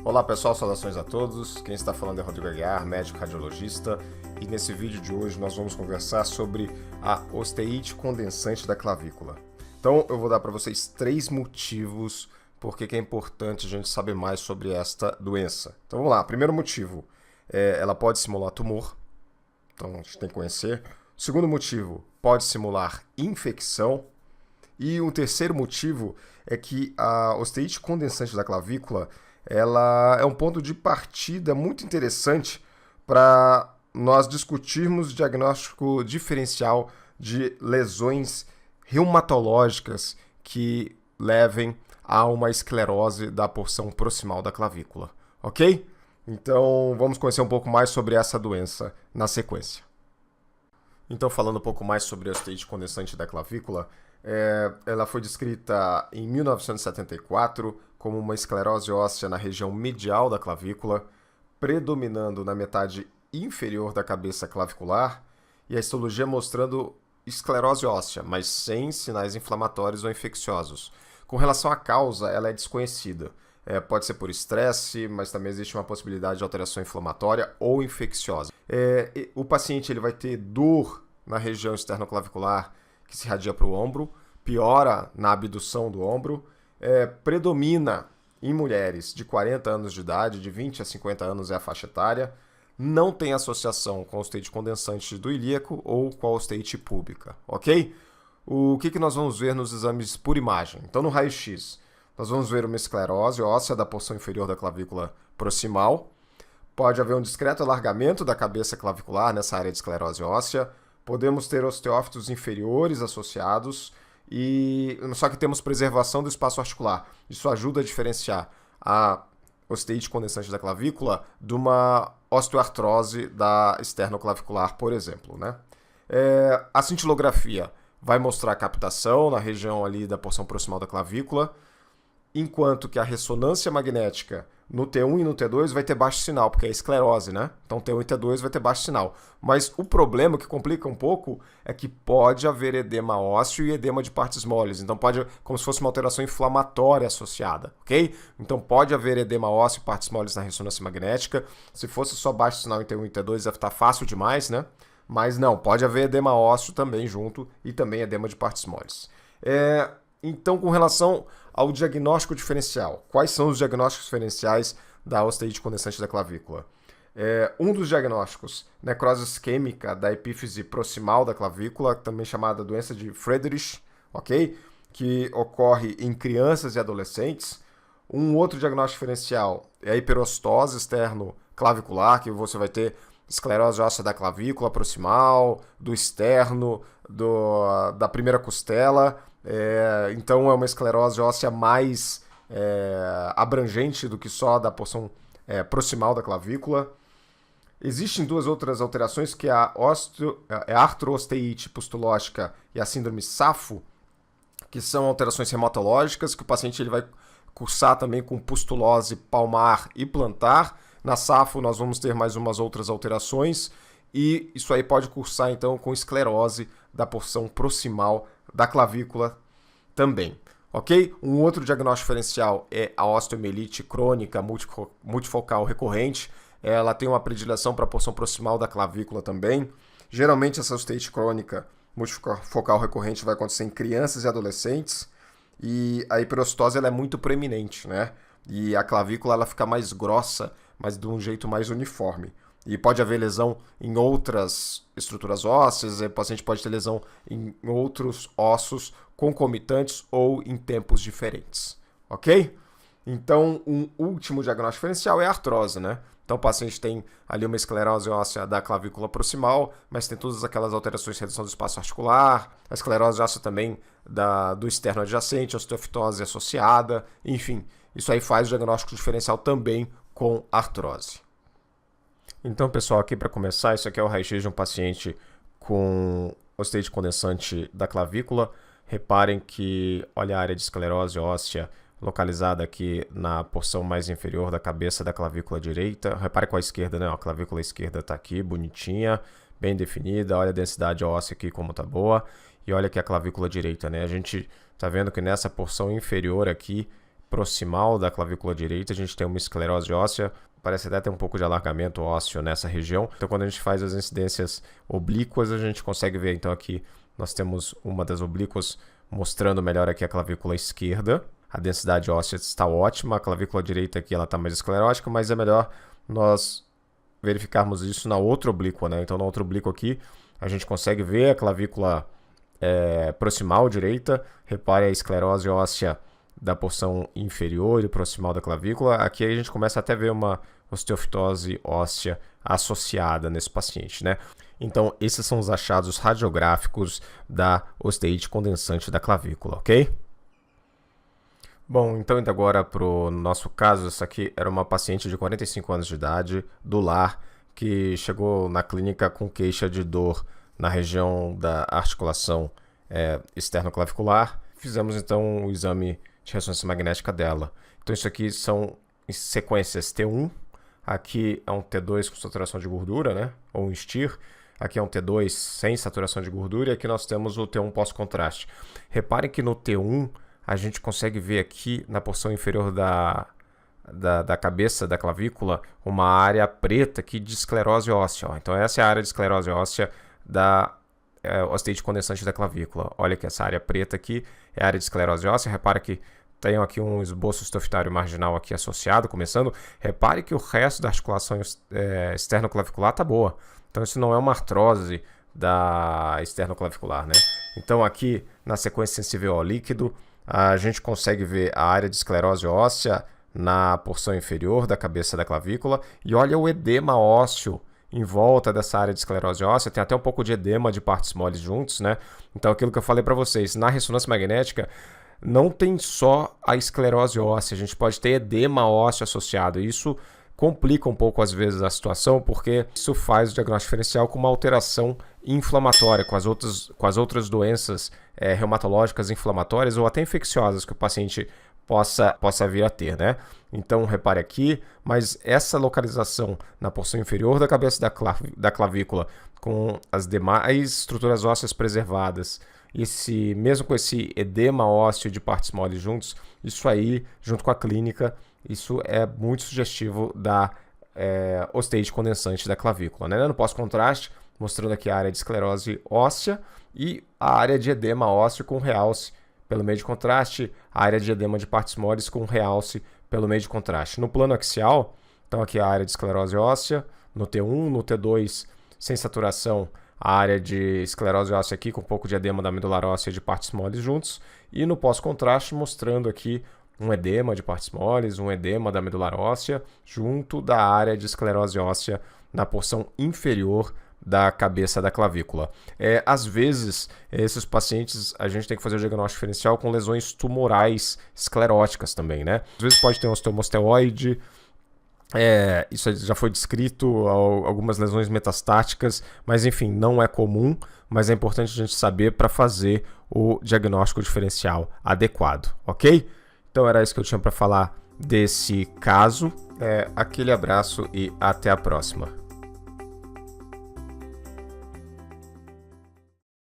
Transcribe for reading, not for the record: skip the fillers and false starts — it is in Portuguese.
Olá pessoal, saudações a todos. Quem está falando é Rodrigo Aguiar, médico radiologista, e nesse vídeo de hoje nós vamos conversar sobre a osteite condensante da clavícula. Então eu vou dar para vocês 3 motivos por que é importante a gente saber mais sobre esta doença. Então vamos lá, primeiro motivo, ela pode simular tumor, então a gente tem que conhecer. Segundo motivo, pode simular infecção. E um terceiro motivo é que a osteite condensante da clavícula ela é um ponto de partida muito interessante para nós discutirmos diagnóstico diferencial de lesões reumatológicas que levem a uma esclerose da porção proximal da clavícula, ok? Então vamos conhecer um pouco mais sobre essa doença na sequência. Então, falando um pouco mais sobre a osteite condensante da clavícula, ela foi descrita em 1974 como uma esclerose óssea na região medial da clavícula, predominando na metade inferior da cabeça clavicular, e a histologia mostrando esclerose óssea, mas sem sinais inflamatórios ou infecciosos. Com relação à causa, ela é desconhecida. Pode ser por estresse, mas também existe uma possibilidade de alteração inflamatória ou infecciosa. O paciente ele vai ter dor na região externoclavicular que se irradia para o ombro, piora na abdução do ombro, predomina em mulheres de 40 anos de idade, de 20 a 50 anos é a faixa etária, não tem associação com a osteite condensante do ilíaco ou com a osteite púbica, ok? O que nós vamos ver nos exames por imagem? Então, no raio-x, nós vamos ver uma esclerose óssea da porção inferior da clavícula proximal, pode haver um discreto alargamento da cabeça clavicular nessa área de esclerose óssea, podemos ter osteófitos inferiores associados, só que temos preservação do espaço articular. Isso ajuda a diferenciar a osteite condensante da clavícula de uma osteoartrose da esternoclavicular, por exemplo, né? A cintilografia vai mostrar captação na região ali da porção proximal da clavícula, enquanto que a ressonância magnética no T1 e no T2 vai ter baixo sinal, porque é esclerose, né? Então T1 e T2 vai ter baixo sinal. Mas o problema que complica um pouco é que pode haver edema ósseo e edema de partes moles. Então pode, como se fosse uma alteração inflamatória associada, ok? Então pode haver edema ósseo e partes moles na ressonância magnética. Se fosse só baixo sinal em T1 e T2 deve estar fácil demais, né? Mas não, pode haver edema ósseo também junto e também edema de partes moles. Então, com relação ao diagnóstico diferencial, quais são os diagnósticos diferenciais da osteite condensante da clavícula? Um dos diagnósticos, necrose isquêmica da epífise proximal da clavícula, também chamada doença de Friedreich, ok? Que ocorre em crianças e adolescentes. Um outro diagnóstico diferencial é a hiperostose externo-clavicular, que você vai ter esclerose óssea da clavícula proximal, do externo, da primeira costela. Então é uma esclerose óssea mais abrangente do que só da porção proximal da clavícula. Existem 2 outras alterações, que é a artroosteite pustulótica e a síndrome SAFO, que são alterações reumatológicas, que o paciente ele vai cursar também com pustulose palmar e plantar. Na SAFO nós vamos ter mais umas outras alterações, e isso aí pode cursar então com esclerose da porção proximal da clavícula também, ok? Um outro diagnóstico diferencial é a osteomielite crônica multifocal recorrente. Ela tem uma predileção para a porção proximal da clavícula também. Geralmente essa osteite crônica multifocal recorrente vai acontecer em crianças e adolescentes, e a hiperostose ela é muito preeminente, né? E a clavícula ela fica mais grossa, mas de um jeito mais uniforme. E pode haver lesão em outras estruturas ósseas, o paciente pode ter lesão em outros ossos concomitantes ou em tempos diferentes, ok? Então, um último diagnóstico diferencial é a artrose, né? Então, o paciente tem ali uma esclerose óssea da clavícula proximal, mas tem todas aquelas alterações de redução do espaço articular, a esclerose óssea também do externo adjacente, osteofitose associada, enfim, isso aí faz o diagnóstico diferencial também com artrose. Então, pessoal, aqui para começar, isso aqui é o raio-x de um paciente com osteite condensante da clavícula. Reparem que, olha a área de esclerose óssea localizada aqui na porção mais inferior da cabeça da clavícula direita. Repare com a esquerda, né? A clavícula esquerda está aqui, bonitinha, bem definida. Olha a densidade óssea aqui como está boa. E olha aqui a clavícula direita, né? A gente está vendo que nessa porção inferior aqui proximal da clavícula direita, a gente tem uma esclerose óssea, parece até ter um pouco de alargamento ósseo nessa região. Então, quando a gente faz as incidências oblíquas, a gente consegue ver, então aqui nós temos uma das oblíquas mostrando melhor aqui a clavícula esquerda. A densidade óssea está ótima, a clavícula direita aqui ela está mais esclerótica, mas é melhor nós verificarmos isso na outra oblíqua, né? Então, na outra oblíqua aqui, a gente consegue ver a clavícula proximal direita. Repare a esclerose óssea da porção inferior e proximal da clavícula. Aqui a gente começa até a ver uma osteofitose óssea associada nesse paciente, né? Então, esses são os achados radiográficos da osteite condensante da clavícula, ok? Bom, então indo agora para o nosso caso, essa aqui era uma paciente de 45 anos de idade, do lar, que chegou na clínica com queixa de dor na região da articulação externoclavicular. Fizemos então o exame de ressonância magnética dela. Então isso aqui são sequências T1, aqui é um T2 com saturação de gordura, né? Ou um STIR. Aqui é um T2 sem saturação de gordura e aqui nós temos o T1 pós-contraste. Reparem que no T1 a gente consegue ver aqui na porção inferior da cabeça da clavícula uma área preta aqui de esclerose óssea. Ó. Então essa é a área de esclerose óssea da osteite condensante da clavícula. Olha que essa área preta aqui é a área de esclerose óssea. Repara que tem aqui um esboço osteofitário marginal aqui associado, começando. Repare que o resto da articulação externoclavicular está boa. Então isso não é uma artrose da externoclavicular, né? Então aqui na sequência sensível ao líquido, a gente consegue ver a área de esclerose óssea na porção inferior da cabeça da clavícula e olha o edema ósseo em volta dessa área de esclerose óssea. Tem até um pouco de edema de partes moles juntos, né? Então aquilo que eu falei para vocês, na ressonância magnética não tem só a esclerose óssea, a gente pode ter edema ósseo associado. Isso complica um pouco às vezes a situação, porque isso faz o diagnóstico diferencial com uma alteração inflamatória, com as outras doenças reumatológicas inflamatórias ou até infecciosas que o paciente possa vir a ter, né? Então, repare aqui, mas essa localização na porção inferior da cabeça da clavícula, com as demais estruturas ósseas preservadas, mesmo com esse edema ósseo de partes moles juntos, isso aí, junto com a clínica, isso é muito sugestivo da osteite condensante da clavícula, né? No pós-contraste, mostrando aqui a área de esclerose óssea e a área de edema ósseo com realce pelo meio de contraste, a área de edema de partes moles com realce pelo meio de contraste. No plano axial, então aqui a área de esclerose óssea, no T1, no T2 sem saturação, a área de esclerose óssea aqui com um pouco de edema da medular óssea de partes moles juntos, e no pós-contraste mostrando aqui um edema de partes moles, um edema da medular óssea, junto da área de esclerose óssea na porção inferior da cabeça da clavícula. Às vezes, esses pacientes, a gente tem que fazer o diagnóstico diferencial com lesões tumorais escleróticas também, né? Às vezes pode ter um osteomosteoide, isso já foi descrito, algumas lesões metastáticas, mas enfim, não é comum, mas é importante a gente saber para fazer o diagnóstico diferencial adequado, ok? Então era isso que eu tinha para falar desse caso. Aquele abraço e até a próxima.